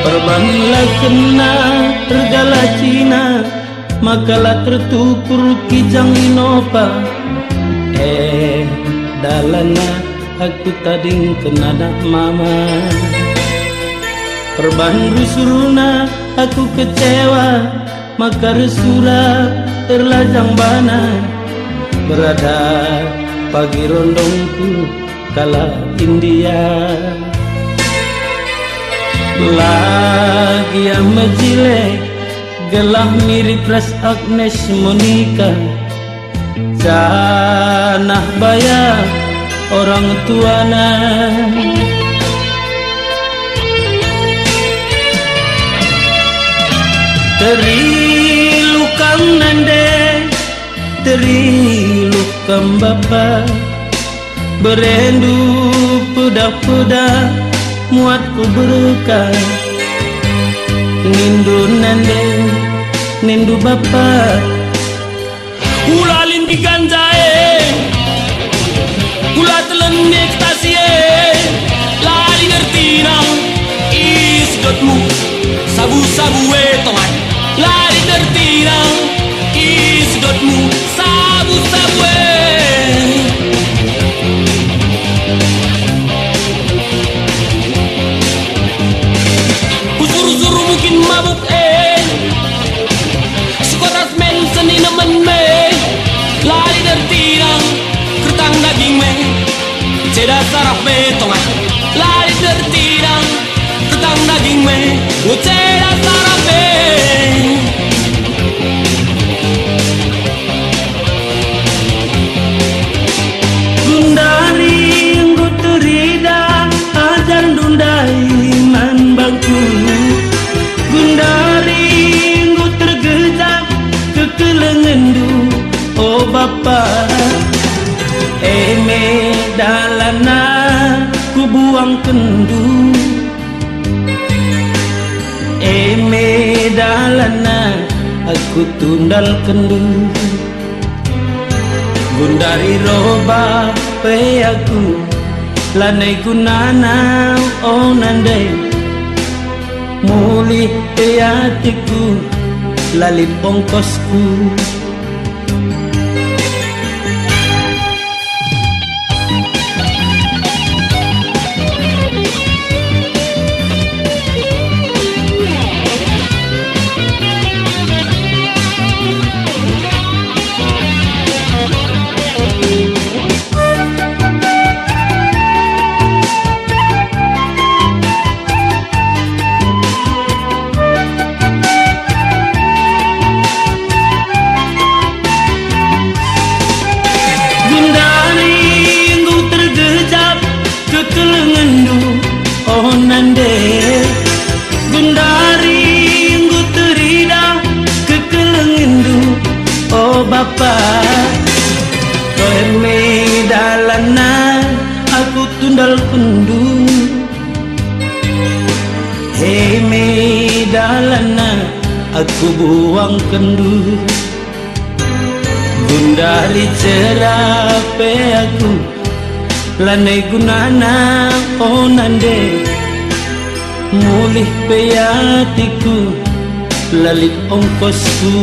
Terbanglah kena regala Cina, makalah tertukur kijang inopa. Dalana aku tading kena nak mama. Perbandu suruna aku kecewa, maka resura terlajang bana. Berada pagi rondongku kala India. Lagi yang menjilek gelah mirip ras Agnes Monica. Janah bayar orang tuana. Teri lukam nande, teri lukam bapa. Berendu peda-peda muatku berkah. Nindu nande, nindu bapa. Ulalin di ganjae, ula telan ekstasi lali ngertina isdotmu sabu-sabu toman. Lali ngertina isdotmu sabu-sabu usur-usur mungkin mabuk sekoras men seni nemen me. Lari dertina kertang daging me ceda saraf me tongan. Lari dertina kertang daging me ceda saraf me. Gundari nguturida ajar dundai man bangku. Gundari ngutergejak kekelengendu. Oh bapa, me dalana ku buang kendu. Me dalana aku tundal kendu. Gundari roba pe aku lanai gunana oh nande. Muli pe hatiku lalit ongkosku. Oh nande Gundari nguterida kekelengendu. Oh bapa me dalana aku tundal kendu. Me dalana aku buang kendu. Gundari cerape aku lanai gunana oh nande. Mulih pe hatiku lalit ongkosku.